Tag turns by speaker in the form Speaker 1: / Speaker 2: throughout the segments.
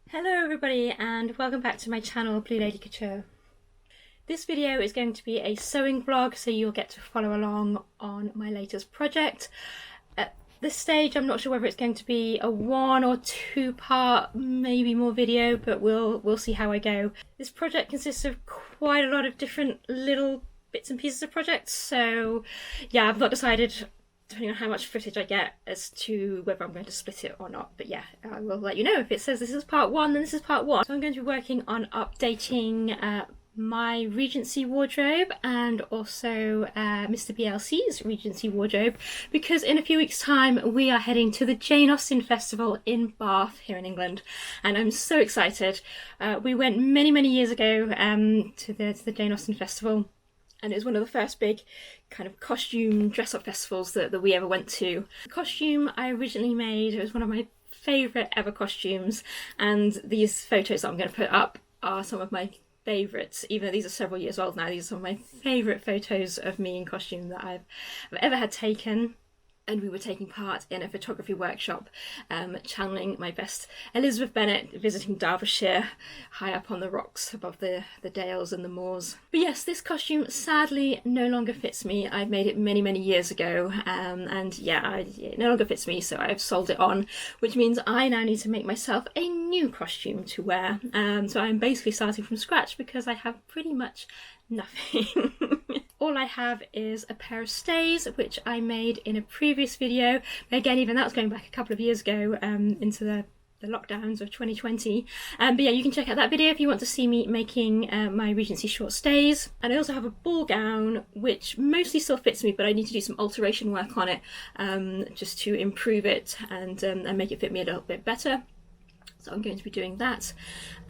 Speaker 1: Hello everybody and welcome back to my channel Blue Lady Couture. This video is going to be a sewing vlog, so you'll get to follow along on my latest project. At this stage I'm not sure whether it's going to be a 1 or 2 part, maybe more video, but we'll see how I go. This project consists of quite a lot of different little bits and pieces of projects, so yeah, I've not decided, depending on how much footage I get, as to whether I'm going to split it or not. But yeah, I will let you know. If it says this is part 1, then this is part 1. So I'm going to be working on updating my Regency wardrobe and also Mr BLC's Regency wardrobe, because in a few weeks' time we are heading to the Jane Austen Festival in Bath here in England, and I'm so excited. We went many years ago to the Jane Austen Festival, and it was one of the first big kind of costume dress-up festivals that we ever went to. The costume I originally made, it was one of my favourite ever costumes, and these photos that I'm going to put up are some of my favourites. Even though these are several years old now, these are some of my favourite photos of me in costume that I've ever had taken. And we were taking part in a photography workshop, channeling my best Elizabeth Bennet, visiting Derbyshire, high up on the rocks above the dales and the moors. But yes, this costume sadly no longer fits me. I made it many years ago, and yeah, it no longer fits me, so I've sold it on, which means I now need to make myself a new costume to wear. So I'm basically starting from scratch because I have pretty much nothing. All I have is a pair of stays, which I made in a previous video. Again, even that was going back a couple of years ago, into the lockdowns of 2020. But yeah, you can check out that video if you want to see me making my Regency short stays. And I also have a ball gown, which mostly still fits me, but I need to do some alteration work on it, just to improve it and make it fit me a little bit better. So I'm going to be doing that,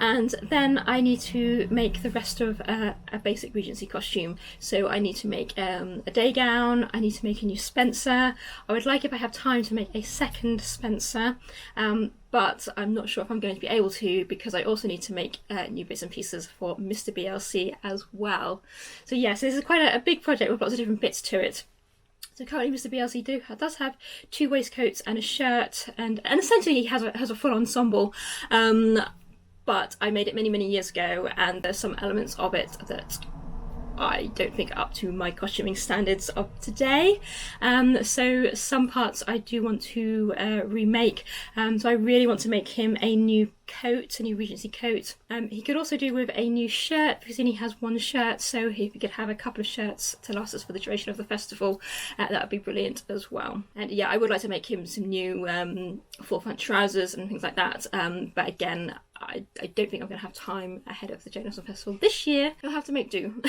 Speaker 1: and then I need to make the rest of a basic Regency costume. So I need to make a day gown, I need to make a new spencer. I would like, if I have time, to make a second spencer, but I'm not sure if I'm going to be able to, because I also need to make new bits and pieces for Mr BLC as well. So yes, this is quite a big project with lots of different bits to it. So currently Mr BLC does have 2 waistcoats and a shirt, and essentially he has a full ensemble, but I made it many years ago, and there's some elements of it that I don't think are up to my costuming standards of today. So some parts I do want to remake. So I really want to make him a new coat, a new Regency coat. He could also do with a new shirt, because he only has 1 shirt, so if we could have a couple of shirts to last us for the duration of the festival, that would be brilliant as well. And yeah, I would like to make him some new full front trousers and things like that, but again, I don't think I'm going to have time ahead of the Jane Austen Festival this year. I'll have to make do.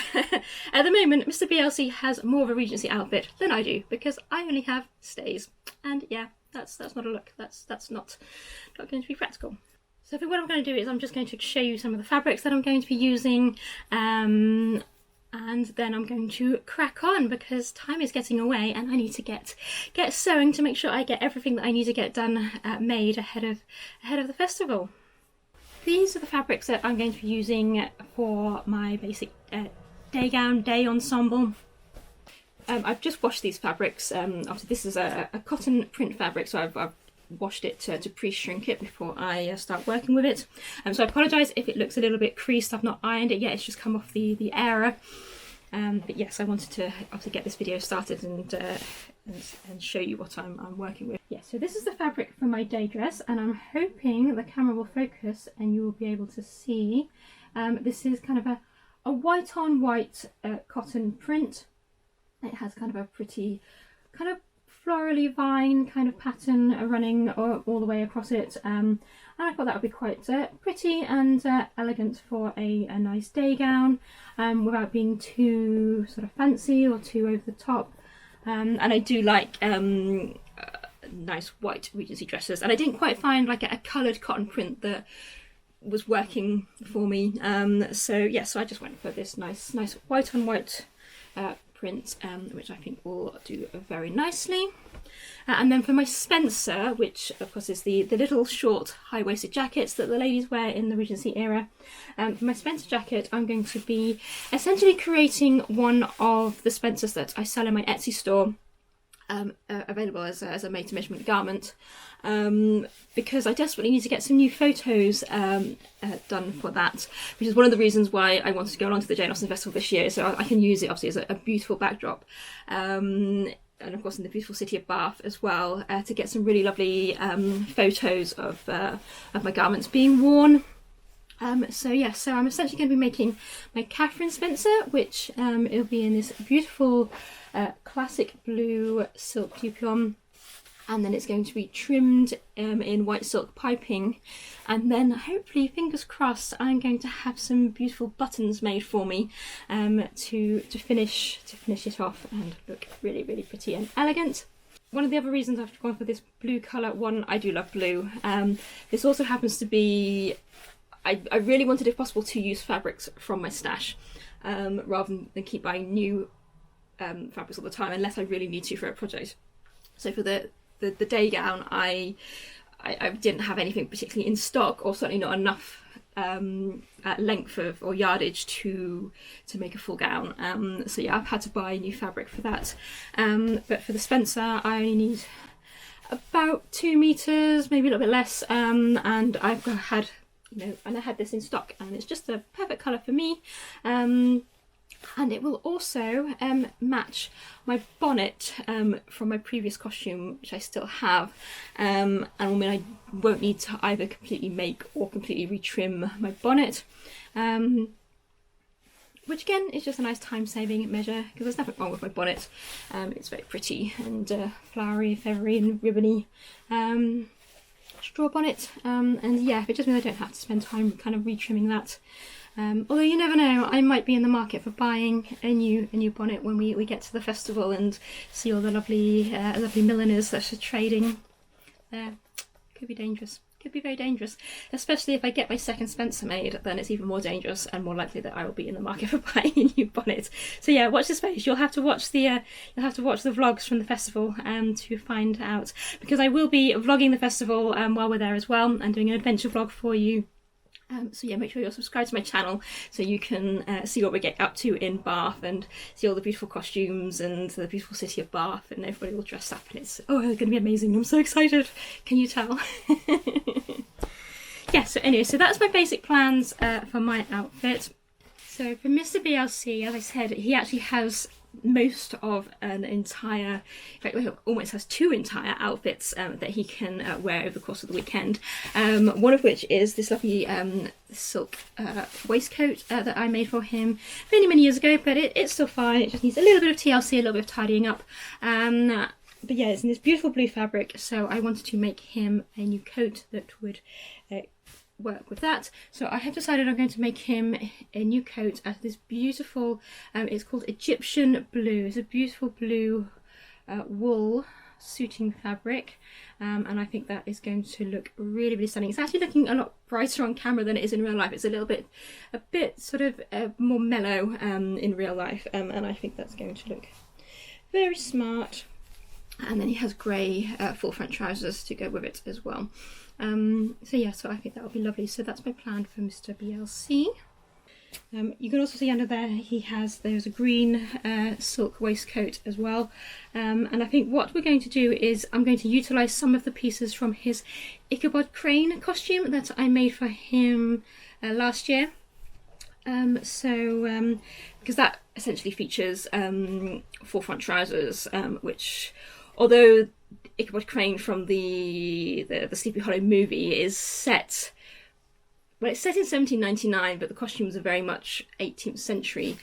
Speaker 1: At the moment, Mr BLC has more of a Regency outfit than I do, because I only have stays, and yeah, that's not a look. That's not going to be practical. So I think what I'm going to do is I'm just going to show you some of the fabrics that I'm going to be using, and then I'm going to crack on, because time is getting away and I need to get sewing to make sure I get everything that I need to get done, made ahead of the festival. These are the fabrics that I'm going to be using for my basic day gown, day ensemble. I've just washed these fabrics. Obviously this is a cotton print fabric, so I've washed it to pre-shrink it before I start working with it. So I apologise if it looks a little bit creased. I've not ironed it yet, it's just come off the airer. But yes, I wanted to obviously get this video started and show you what I'm working with. Yeah, so this is the fabric for my day dress, and I'm hoping the camera will focus and you will be able to see. This is kind of a white on white cotton print. It has kind of a pretty kind of florally vine kind of pattern running all the way across it, and I thought that would be quite pretty and elegant for a nice day gown, without being too sort of fancy or too over the top. And I do like nice white Regency dresses, and I didn't quite find like a coloured cotton print that was working for me. So yeah, so I just went for this nice white on white print, which I think will do very nicely. And then for my spencer, which of course is the little short high-waisted jackets that the ladies wear in the Regency era, for my spencer jacket I'm going to be essentially creating one of the spencers that I sell in my Etsy store. available as a made to measurement garment, because I desperately need to get some new photos done for that, which is one of the reasons why I wanted to go along to the Jane Austen Festival this year, so I can use it obviously as a beautiful backdrop, and of course in the beautiful city of Bath as well, to get some really lovely photos of my garments being worn. So I'm essentially going to be making my Catherine Spencer, which it'll be in this beautiful classic blue silk dupion, and then it's going to be trimmed in white silk piping, and then hopefully, fingers crossed, I'm going to have some beautiful buttons made for me to finish it off and look really, really pretty and elegant. One of the other reasons I've gone for this blue colour, one, I do love blue. This also happens to be, I really wanted, if possible, to use fabrics from my stash rather than keep buying new fabrics all the time unless I really need to for a project. So for the day gown, I didn't have anything particularly in stock, or certainly not enough length or yardage to make a full gown. So yeah, I've had to buy new fabric for that. But for the Spencer, I only need about 2 meters, maybe a little bit less, and I've had, and I had this in stock, and it's just a perfect colour for me. And it will also match my bonnet from my previous costume, which I still have, and will mean I won't need to either completely make or completely retrim my bonnet, which again is just a nice time-saving measure, because there's nothing wrong with my bonnet. It's very pretty and flowery, feathery and ribbony straw bonnet, and yeah, it just means I don't have to spend time kind of retrimming that. Although you never know, I might be in the market for buying a new bonnet when we get to the festival and see all the lovely milliners that are trading there. Could be dangerous. Could be very dangerous, especially if I get my second Spencer made. Then it's even more dangerous and more likely that I will be in the market for buying a new bonnet. So yeah, watch this space. You'll have to watch the vlogs from the festival to find out, because I will be vlogging the festival while we're there as well, and doing an adventure vlog for you. So yeah, make sure you're subscribed to my channel so you can see what we get up to in Bath and see all the beautiful costumes and the beautiful city of Bath, and everybody all dressed up, and it's going to be amazing. I'm so excited. Can you tell? Yeah, so anyway, so that's my basic plans for my outfit. So for Mr BLC, as I said, he actually has most of an entire, in fact, almost has 2 entire outfits that he can wear over the course of the weekend. One of which is this lovely silk waistcoat that I made for him many years ago, but it's still fine. It just needs a little bit of TLC, a little bit of tidying up. But yeah, it's in this beautiful blue fabric, so I wanted to make him a new coat that would work with that. So I have decided I'm going to make him a new coat out of this beautiful, it's called Egyptian blue. It's a beautiful blue wool suiting fabric, and I think that is going to look really stunning. It's actually looking a lot brighter on camera than it is in real life. It's a bit sort of more mellow in real life, and I think that's going to look very smart. And then he has grey full front trousers to go with it as well. So yeah, so I think that will be lovely. So that's my plan for Mr BLC. You can also see under there there's a green silk waistcoat as well, and I think what we're going to do is I'm going to utilise some of the pieces from his Ichabod Crane costume that I made for him last year. Because that essentially features full front trousers, which, although Ichabod Crane from the Sleepy Hollow movie is set, well, it's set in 1799, but the costumes are very much 18th century.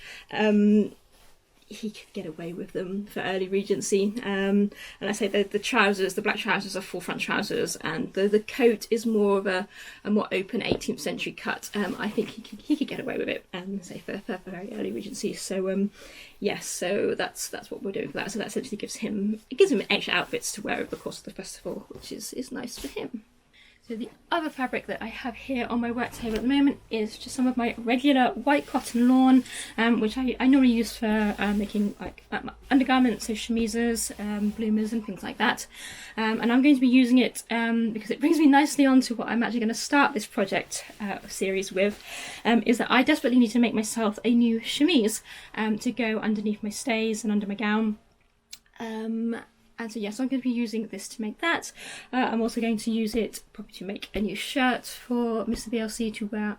Speaker 1: He could get away with them for early Regency. And I say the trousers, the black trousers, are full front trousers, and the coat is more of a more open 18th century cut. I think he could get away with it, say for very early Regency. So yes, so that's what we're doing for that. So that essentially gives him extra outfits to wear over the course of the festival, which is nice for him. So the other fabric that I have here on my work table at the moment is just some of my regular white cotton lawn, which I normally use for making like undergarments, so chemises, bloomers and things like that. And I'm going to be using it because it brings me nicely on to what I'm actually going to start this project series with, is that I desperately need to make myself a new chemise to go underneath my stays and under my gown. And so yes, I'm going to be using this to make that. I'm also going to use it probably to make a new shirt for Mr BLC to wear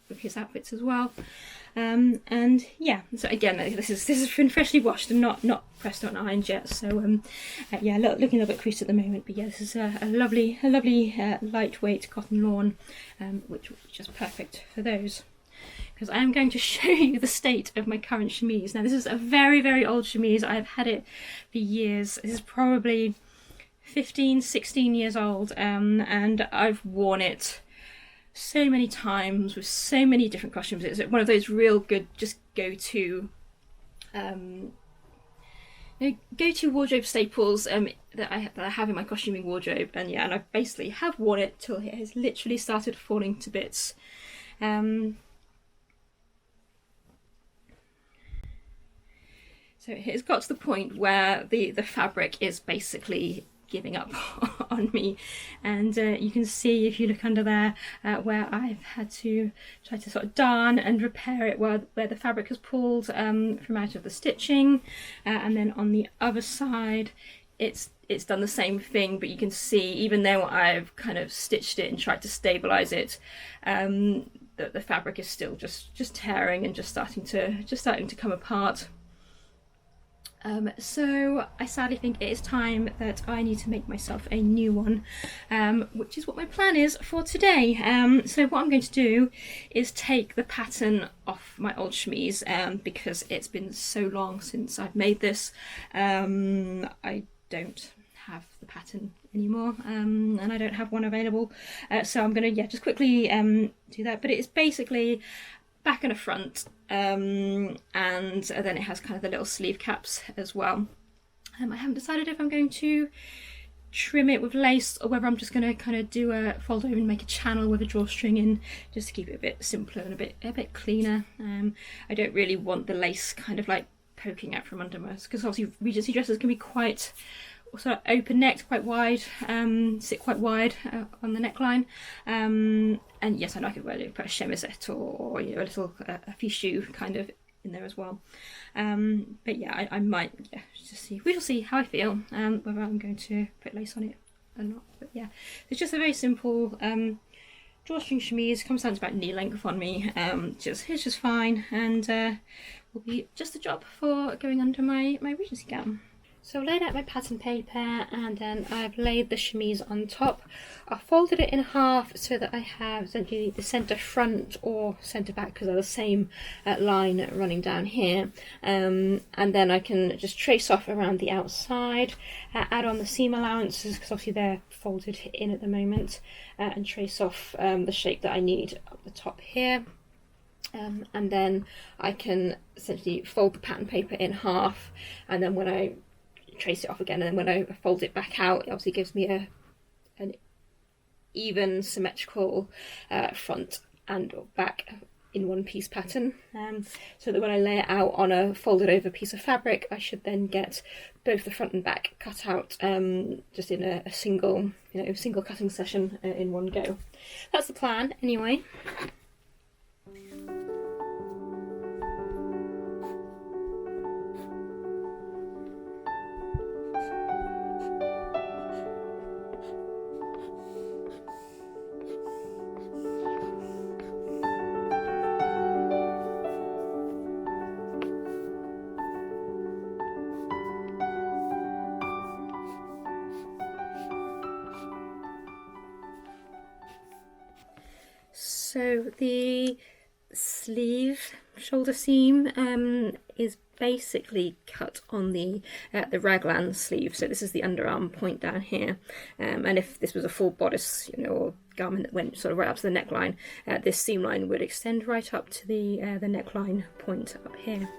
Speaker 1: with his outfits as well. And yeah, so again, this has been freshly washed and not pressed or ironed yet. So yeah, looking a little bit creased at the moment. But yeah, this is a lovely lightweight cotton lawn, which is just perfect for those. Because I am going to show you the state of my current chemise. Now this is a very old chemise. I've had it for years. This is probably 15-16 years old, and I've worn it so many times with so many different costumes. It's one of those real good just go-to wardrobe staples that I have in my costuming wardrobe. And yeah, and I basically have worn it till it has literally started falling to bits. So it's got to the point where the fabric is basically giving up on me, and you can see if you look under there where I've had to try to sort of darn and repair it where the fabric has pulled from out of the stitching, and then on the other side it's done the same thing, but you can see even though I've kind of stitched it and tried to stabilize it, the fabric is still just tearing and just starting to come apart. So I sadly think it is time that I need to make myself a new one, which is what my plan is for today. So what I'm going to do is take the pattern off my old chemise, because it's been so long since I've made this. I don't have the pattern anymore, and I don't have one available, so I'm going to just quickly do that. But it's basically back and a front, and then it has kind of the little sleeve caps as well. I haven't decided if I'm going to trim it with lace or whether I'm just going to kind of do a fold over and make a channel with a drawstring in, just to keep it a bit simpler and a bit cleaner. I don't really want the lace kind of like poking out from under us, because obviously Regency dresses can be quite sort of open necked, quite wide, sit quite wide on the neckline, and yes, I know I could put a chemisette or you know, a little a fichu kind of in there as well, but yeah, I might just see. We shall see how I feel, whether I'm going to put lace on it or not. But yeah, it's just a very simple drawstring chemise. Comes down to about knee length on me. It's just fine, and will be just the job for going under my Regency gown. So I've laid out my pattern paper, and then I've laid the chemise on top. I've folded it in half so that I have essentially the centre front or centre back, because they're the same line running down here. And then I can just trace off around the outside, add on the seam allowances, because obviously they're folded in at the moment, and trace off the shape that I need up the top here. And then I can essentially fold the pattern paper in half, and then when I trace it off again, and then when I fold it back out, it obviously gives me an even symmetrical front and back in one piece pattern, so that when I lay it out on a folded over piece of fabric, I should then get both the front and back cut out just in a single cutting session in one go. That's the plan anyway. So the sleeve shoulder seam is basically cut on the raglan sleeve. So this is the underarm point down here, and if this was a full bodice, or garment that went sort of right up to the neckline, this seam line would extend right up to the neckline point up here.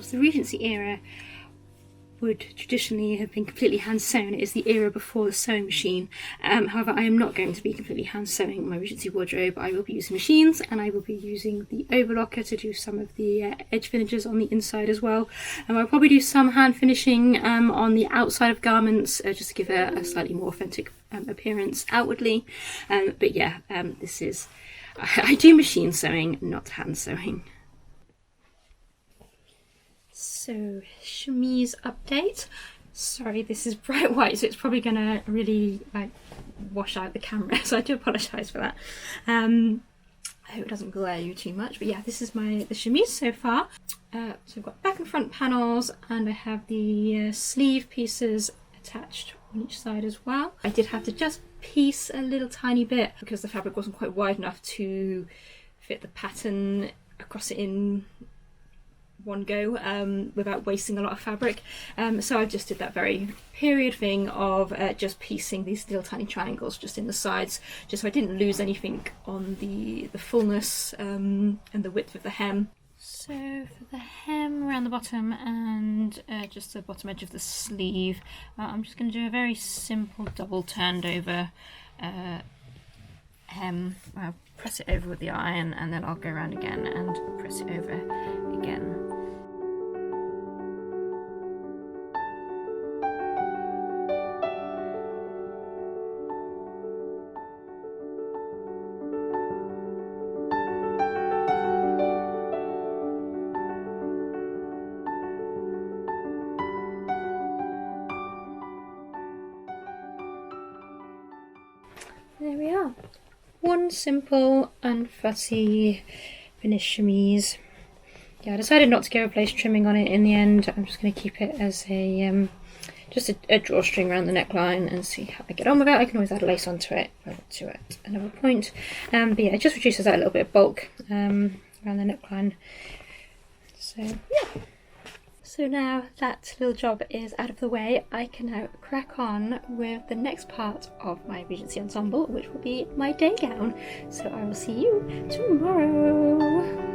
Speaker 1: course the Regency era would traditionally have been completely hand sewn. It is the era before the sewing machine. However, I am not going to be completely hand sewing my Regency wardrobe. I will be using machines, and I will be using the overlocker to do some of the edge finishes on the inside as well. I'll probably do some hand finishing on the outside of garments, just to give a slightly more authentic appearance outwardly. But yeah, this is, I do machine sewing, not hand sewing. So, chemise update. Sorry, this is bright white, so it's probably gonna really like wash out the camera, so I do apologise for that. I hope it doesn't glare you too much, but yeah, this is the chemise so far. So I've got back and front panels, and I have the sleeve pieces attached on each side as well. I did have to just piece a little tiny bit because the fabric wasn't quite wide enough to fit the pattern across it in one go without wasting a lot of fabric, so I just did that very period thing of just piecing these little tiny triangles just in the sides, just so I didn't lose anything on the fullness and the width of the hem. So for the hem around the bottom and just the bottom edge of the sleeve, I'm just going to do a very simple double turned over hem. I'll press it over with the iron, and then I'll go around again and press it over again. There we are. One simple, unfussy finished chemise. Yeah, I decided not to go replace trimming on it in the end. I'm just going to keep it as a just a drawstring around the neckline and see how I get on with it. I can always add lace onto it at another point. But yeah, it just reduces that little bit of bulk around the neckline. So yeah. So now that little job is out of the way, I can now crack on with the next part of my Regency ensemble, which will be my day gown. So I will see you tomorrow.